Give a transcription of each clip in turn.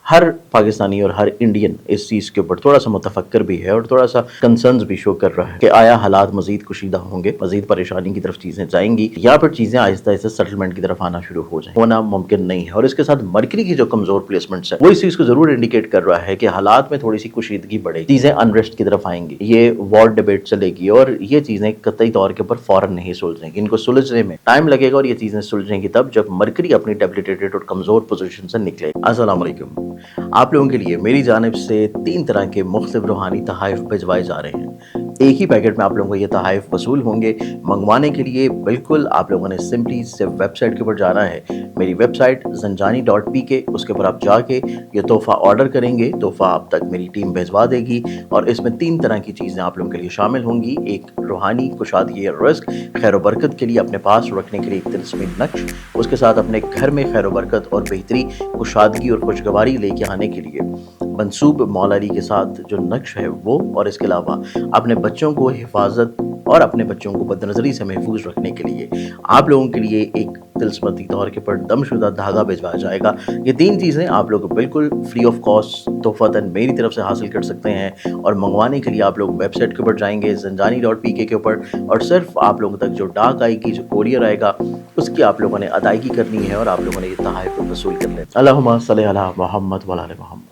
हर पाकिस्तानी और हर इंडियन इस चीज़ के ऊपर थोड़ा सा मुतफक्र भी है और थोड़ा सा कंसर्न्स भी शो कर रहा है कि आया हालात मजीद कुशीदा होंगे, मजीद परेशानी की तरफ चीज़ें जाएंगी या फिर चीज़ें आहिस्ता आहिस्ता सेटलमेंट की तरफ आना शुरू हो जाए। होना मुमकिन नहीं है। और इसके साथ मरकरी की जो कमज़ोर प्लेसमेंट्स है वो इस चीज़ को ज़रूर इंडिकेट कर रहा है कि हालात में थोड़ी सी कुशीदगी बढ़ेगी, चीज़ें अनरेस्ट की तरफ आएंगी, ये वॉर डिबेट चलेगी और ये चीज़ें कतई तौर के ऊपर फौरन नहीं सुलझेंगी। इनको सुलझने में टाइम लगेगा और ये चीज़ें सुलझेंगी तब जब मरकरी अपनी डेबिलिटेटेड और कमज़ोर पोजीशन से निकले। अस्सलाम वालेकुम। आप लोगों के लिए मेरी जानिब से 3 तरह के मुख्तलिफ रूहानी तहाइफ भिजवाए जा रहे हैं। एक ही पैकेट में आप लोगों को ये तहाइफ वसूल होंगे। मंगवाने के लिए बिल्कुल आप लोगों ने सिंपली सिर्फ वेबसाइट के ऊपर जाना है, मेरी वेबसाइट zanjani.pk, उसके ऊपर आप जाके ये तोहफ़ा ऑर्डर करेंगे, तोहफ़ा आप तक मेरी टीम भिजवा देगी और इसमें 3 तरह की चीज़ें आप लोगों के लिए शामिल होंगी। एक रूहानी कुशादगी रिस्क, खैर बरकत के लिए अपने पास रखने के लिए एक तिलस्मी नक्श, उसके साथ अपने घर में खैर बरकत और बेहतरी, कुशादगी और खुशगवारी लेके आने के लिए मंसूब मौलारी के साथ जो नक्श है वो, और इसके अलावा अपने बच्चों को हिफाजत और अपने बच्चों को बदनज़री से महफूज रखने के लिए आप लोगों के लिए एक तिलस्मती तौर के पर दमशुदा धागा भिजवाया जाएगा। ये 3 चीज़ें आप लोग बिल्कुल फ्री ऑफ कॉस्ट तोहफ़तन मेरी तरफ से हासिल कर सकते हैं और मंगवाने के लिए आप लोग वेबसाइट के ऊपर जाएंगे zanjani.pk के ऊपर और सिर्फ आप लोगों तक जो डाक आएगी, जो कोरियर आएगा, उसकी आप लोगों ने अदायगी करनी है और आप लोगों ने ये तहाइफ वसूल कर लेना। अल्लाहुम्मा सल्ली अला मुहम्मद व आले मुहम्मद।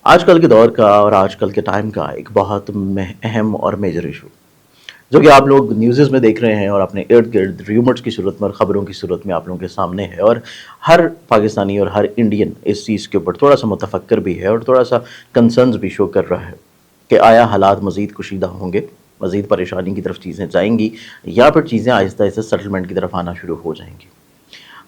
आजकल के दौर का और आजकल के टाइम का एक बहुत अहम और मेजर इशू जो कि आप लोग न्यूज़ में देख रहे हैं और अपने इर्द गिर्द रूमर्स की सूरत में और ख़बरों की सूरत में आप लोगों के सामने है और हर पाकिस्तानी और हर इंडियन इस चीज़ के ऊपर थोड़ा सा मुतफक्र भी है और थोड़ा सा कंसर्न्स भी शो कर रहा है कि आया हालात मज़ीद कुशीदा होंगे, मज़ीद परेशानी की तरफ चीज़ें जाएंगी या फिर चीज़ें आहिस्ता आहिस्ता सेटलमेंट की तरफ आना शुरू हो जाएंगी।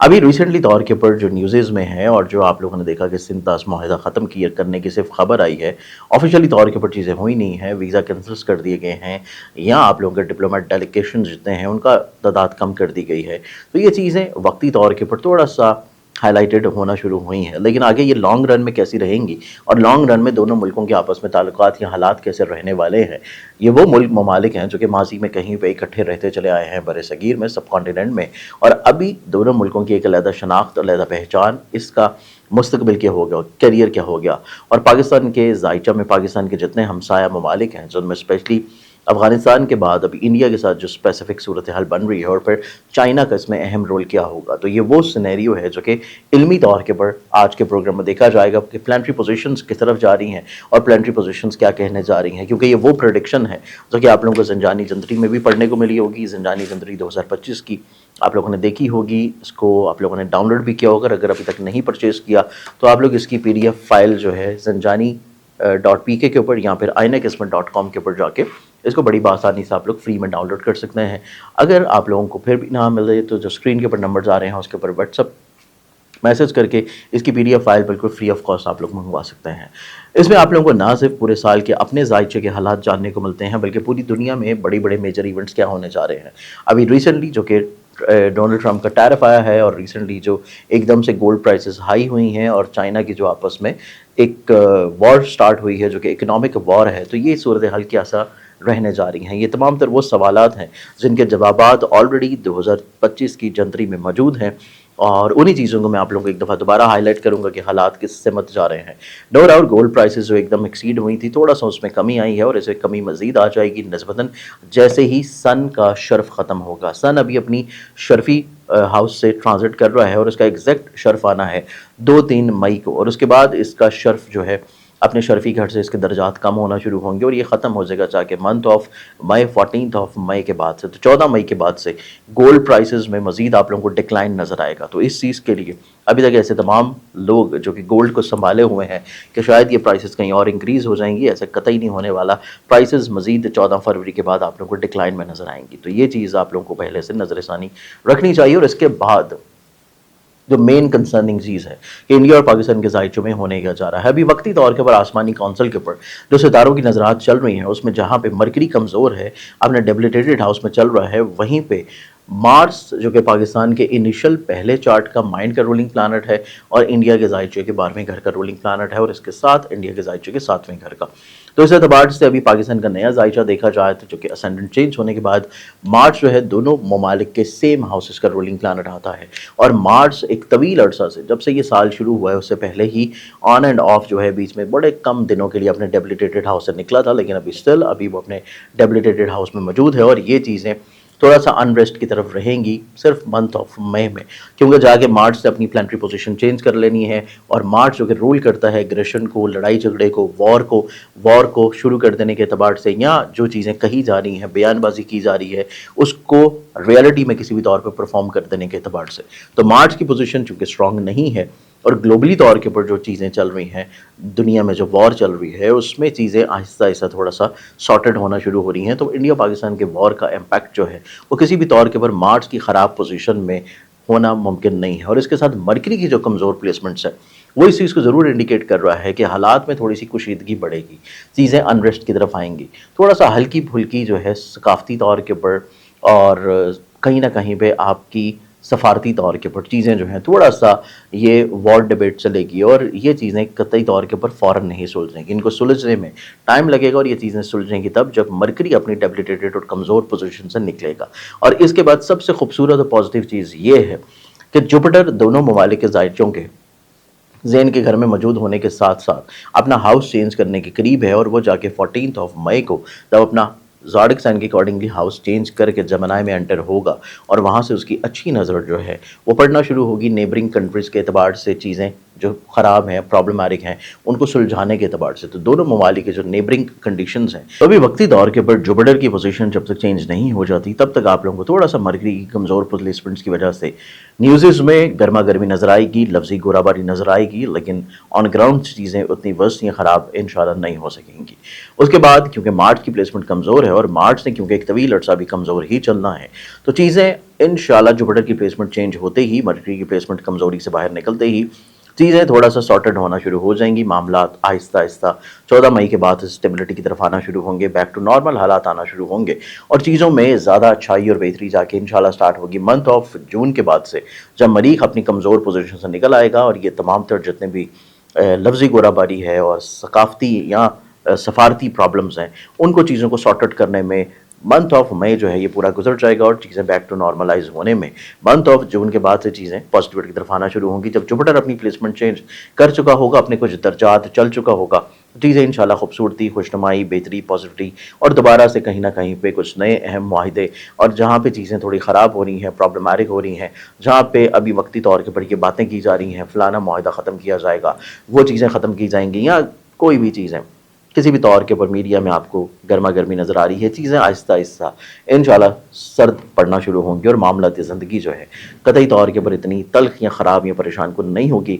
अभी रिसेंटली तौर के ऊपर जो न्यूज़ में है और जो आप लोगों ने देखा कि सिंध ताश मुआहदा ख़त्म किया करने की सिर्फ खबर आई है, ऑफिशियली तौर के ऊपर चीज़ें हुई नहीं है, वीज़ा कैंसिल कर दिए गए हैं या आप लोगों के डिप्लोमेट डेलीगेशन जितने हैं उनका तादाद कम कर दी गई है। तो ये चीज़ें वक्ती तौर के ऊपर थोड़ा सा हाईलाइटेड होना शुरू हुई हैं, लेकिन आगे ये लॉन्ग रन में कैसी रहेंगी और लॉन्ग रन में दोनों मुल्कों के आपस में ताल्लुकात या हालात कैसे रहने वाले हैं। ये वो मुल्क ममालिक हैं जो कि माजी में कहीं पे इकट्ठे रहते चले आए हैं बर सगीर में, सब कॉन्टिनेंट में, और अभी दोनों मुल्कों की एक अलहदा शनाख्त, अलहदा पहचान, इसका मुस्तकबिल क्या हो गया, करियर क्या हो गया। और पाकिस्तान के जायचा में पाकिस्तान के जितने हमसाया ममालिक हैं जिनमें स्पेशली अफ़गानिस्तान के बाद अभी इंडिया के साथ जो स्पेसिफिक सूरत हाल बन रही है और फिर चाइना का इसमें अहम रोल क्या होगा, तो ये वो सिनेरियो है जो कि इल्मी तौर के पर आज के प्रोग्राम में देखा जाएगा कि प्लानिटरी पोजीशंस किस तरफ जा रही हैं और प्लानिटरी पोजीशंस क्या कहने जा रही हैं, क्योंकि ये वो प्रेडिक्शन है जो कि आप लोगों को ज़ंजानी जंतरी में भी पढ़ने को मिली होगी। ज़ंजानी जंतरी 2025 की आप लोगों ने देखी होगी, इसको आप लोगों ने डाउनलोड भी किया होगा। अगर अभी तक नहीं परचेज़ किया तो आप लोग इसकी PDF फाइल जो है zanjani.pk के ऊपर या फिर inaqismat.com के ऊपर जाके इसको बड़ी आसानी से आप लोग फ्री में डाउनलोड कर सकते हैं। अगर आप लोगों को फिर भी ना मिले तो जो स्क्रीन के ऊपर नंबर्स आ रहे हैं उसके ऊपर व्हाट्सअप मैसेज करके इसकी PDF फाइल बिल्कुल फ्री ऑफ कॉस्ट आप लोग मंगवा सकते हैं। इसमें आप लोगों को ना सिर्फ पूरे साल के अपने जायचे के हालात जानने को मिलते हैं बल्कि पूरी दुनिया में बड़े बड़े मेजर इवेंट्स क्या होने जा रहे हैं। अभी रिसेंटली जो कि डोनाल्ड ट्रंप का टैरिफ आया है और रिसेंटली जो एकदम से गोल्ड प्राइसेस हाई हुई हैं और चाइना की जो आपस में एक वॉर स्टार्ट हुई है जो कि इकोनॉमिक वॉर है, तो ये सूरत हाल कैसा रहने जा रही हैं। ये तमाम तर वो सवालात हैं जिनके जवाबात ऑलरेडी 2025 की जनवरी में मौजूद हैं और उन्हीं चीज़ों को मैं आप लोगों को एक दफ़ा दोबारा हाईलाइट करूंगा कि हालात किस सिमत जा रहे हैं। नो डाउट गोल्ड प्राइसेस जो एकदम एक्सीड हुई थी, थोड़ा सा उसमें कमी आई है और इसे कमी मज़ीद आ जाएगी निस्बतन जैसे ही सन का शर्फ ख़त्म होगा। सन अभी अपनी शर्फी हाउस से ट्रांजिट कर रहा है और इसका एग्जैक्ट शर्फ आना है 2-3 मई को और उसके बाद इसका शर्फ जो है अपने शर्फी घर से इसके दर्जात कम होना शुरू होंगे और ये ख़त्म हो जाएगा जाके मंथ ऑफ मई, 14 मई के बाद से, तो 14 मई के बाद से गोल्ड प्राइसेस में मज़ीद आप लोगों को डिक्लाइन नज़र आएगा। तो इस चीज़ के लिए अभी तक ऐसे तमाम लोग जो कि गोल्ड को संभाले हुए हैं कि शायद ये प्राइसेस कहीं और इंक्रीज़ हो जाएंगी, ऐसा कतई नहीं होने वाला। प्राइसेस मज़ीद 14 फरवरी के बाद आप लोगों को डिक्लाइन में नज़र आएंगी। तो ये चीज़ आप लोगों को पहले से नज़रसानी रखनी चाहिए। और इसके बाद जो मेन कंसर्निंग चीज़ है कि इंडिया और पाकिस्तान के जायचों में होने का जा रहा है, अभी वक्ती तौर के ऊपर आसमानी काउंसिल के ऊपर जो सितारों की नजरात चल रही हैं उसमें जहाँ पे मरकरी कमज़ोर है, अपने डेबिलिटेटेड हाउस में चल रहा है, वहीं पे मार्स जो कि पाकिस्तान के इनिशियल पहले चार्ट का माइंड का रूलिंग प्लानट है और इंडिया के जायचे के 12वें घर का रूलिंग प्लानट है और इसके साथ इंडिया के जायचे के 7वें घर का। तो इस एतबार से अभी पाकिस्तान का नया जायचा देखा जाए तो जो कि असेंडेंट चेंज होने के बाद मार्च जो है दोनों ममालिक के सेम हाउसेस का रूलिंग प्लानट आता है। और मार्च एक तवील अरसा से, जब से ये साल शुरू हुआ है उससे पहले ही ऑन एंड ऑफ जो है बीच में बड़े कम दिनों के लिए अपने डेबिलिटेटेड हाउस से निकला था, लेकिन अभी वो अपने डेबिलिटेटेड हाउस में मौजूद है और ये चीज़ें थोड़ा सा अनरेस्ट की तरफ रहेंगी सिर्फ मंथ ऑफ मई में, क्योंकि जाके मार्च से अपनी प्लानिटरी पोजीशन चेंज कर लेनी है। और मार्च जो कि रूल करता है एग्रेशन को, लड़ाई झगड़े को, वॉर को शुरू कर देने के अतबार से, या जो चीज़ें कही जा रही हैं, बयानबाजी की जा रही है, उसको रियलिटी में किसी भी तौर पर परफॉर्म कर देने के अतबार से। तो मार्च की पोजीशन चूँकि स्ट्रांग नहीं है और ग्लोबली तौर के ऊपर जो चीज़ें चल रही हैं, दुनिया में जो वॉर चल रही है उसमें चीज़ें आहिस्ता आहिस्ता थोड़ा सा सॉर्टेड होना शुरू हो रही हैं। तो इंडिया पाकिस्तान के वॉर का इम्पैक्ट जो है वो किसी भी तौर के ऊपर मार्च की ख़राब पोजीशन में होना मुमकिन नहीं है। और इसके साथ मरकरी की जो कमज़ोर प्लेसमेंट्स है वो इस चीज़ को ज़रूर इंडिकेट कर रहा है कि हालात में थोड़ी सी कुशीदगी बढ़ेगी, चीज़ें अनरेस्ट की तरफ आएंगी, थोड़ा सा हल्की फुल्की जो है सकाफती तौर के ऊपर और कहीं ना कहीं पे आपकी सफारती तौर के ऊपर चीज़ें जो हैं थोड़ा सा ये वॉर डिबेट चलेगी और ये चीज़ें कतई तौर के ऊपर फ़ौरन नहीं सुलझेंगी, इनको सुलझने में टाइम लगेगा और ये चीज़ें सुलझेंगी तब जब मरकरी अपनी डेबिलिटेटेड और कमज़ोर पोजीशन से निकलेगा। और इसके बाद सबसे खूबसूरत और पॉजिटिव चीज़ ये है कि जुपिटर दोनों ममालिक के जायचों के जैन के घर में मौजूद होने के साथ साथ अपना हाउस चेंज करने के करीब है और वो जाके 14 मई को जब अपना ज़ोडिक साइन के अकॉर्डिंगली हाउस चेंज करके जमनाई में एंटर होगा और वहाँ से उसकी अच्छी नज़र जो है वो पड़ना शुरू होगी नेबरिंग कंट्रीज़ के अतबार से, चीज़ें जो ख़राब हैं, प्रॉब्लमैटिक हैं, उनको सुलझाने के अतबार से। तो दोनों ममालिक के जो नेबरिंग कंडीशंस हैं, तो अभी वक्ती दौर के ऊपर जुपिटर की पोजीशन जब तक चेंज नहीं हो जाती तब तक आप लोगों को थोड़ा सा मरकरी की कमज़ोर प्लेसमेंट्स की वजह से न्यूज़ में गर्मा गर्मी नज़र आएगी, लफ्जी गोराबारी नज़र आएगी, लेकिन ऑन ग्राउंड चीज़ें उतनी वर्स्ट या ख़राब इंशाल्लाह नहीं हो सकेंगी। उसके बाद क्योंकि मार्च की प्लेसमेंट कमज़ोर है और मार्च से क्योंकि एक तवील अर्सा भी कमज़ोर ही चलना है, तो चीज़ें इंशाल्लाह जुपिटर की प्लेसमेंट चेंज होते ही, मरकरी की प्लेसमेंट कमज़ोरी से बाहर निकलते ही चीज़ें थोड़ा सा सॉर्टेड होना शुरू हो जाएंगी, मामला आहिस्ता आहिस्ता 14 मई के बाद स्टेबिलिटी की तरफ आना शुरू होंगे, बैक टू नॉर्मल हालात आना शुरू होंगे और चीज़ों में ज़्यादा अच्छाई और बेहतरी जाके इंशाल्लाह स्टार्ट होगी मंथ ऑफ जून के बाद से, जब मरीख अपनी कमज़ोर पोजीशन से निकल आएगा और ये तमाम तर जितने भी लफ्जी गोराबारी है और सकाफती या सफारती प्रॉब्लम्स हैं उनको चीज़ों को सॉर्ट आउट करने में मंथ ऑफ मई जो है ये पूरा गुजर जाएगा और चीज़ें बैक टू नॉर्मलाइज होने में मंथ ऑफ जून के बाद से चीज़ें पॉजिटिविटी की तरफ आना शुरू होंगी। जब जुपिटर अपनी प्लेसमेंट चेंज कर चुका होगा, अपने कुछ दर्जात चल चुका होगा, चीज़ें इंशाल्लाह खूबसूरती, खुशनुमाई, बेहतरी, पॉजिटिविटी और दोबारा से कहीं ना कहीं पे कुछ नए अहम माहिदे और जहाँ पे चीज़ें थोड़ी ख़राब हो रही हैं, प्रॉब्लमैटिक हो रही हैं, जहाँ पे अभी वक्ती तौर के ऊपर ये बातें की जा रही हैं फ़लाना माहिदा ख़त्म किया जाएगा, वो चीज़ें ख़त्म की जाएंगी या कोई भी चीज़ें किसी भी तौर के ऊपर मीडिया में आपको गर्मा गर्मी नज़र आ रही है, चीज़ें आहिस्ता आहिस्ता इंशाल्लाह सर्द पड़ना शुरू होंगी और मामलात ज़िंदगी जो है कतई तौर के ऊपर इतनी तल्ख या ख़राब या परेशान कुन नहीं होगी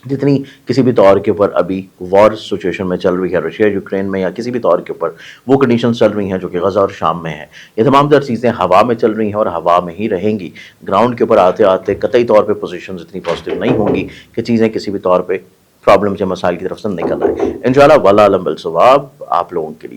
जितनी किसी भी तौर के ऊपर अभी वॉर सिचुएशन में चल रही है रशिया यूक्रेन में, या किसी भी तौर के ऊपर वो कंडीशंस चल रही हैं जो कि गज़ा और शाम में है। ये तमाम तर चीज़ें हवा में चल रही हैं और हवा में ही रहेंगी, ग्राउंड के ऊपर आते आते कतई तौर पर पोजीशंस इतनी पॉजिटिव नहीं होंगी कि चीज़ें किसी भी तौर पर प्रॉब्लम्स या मसाइल की तरफ से निकल आए। इंशाल्लाह वल्लाह अलम बिल सवाब आप लोगों के लिए।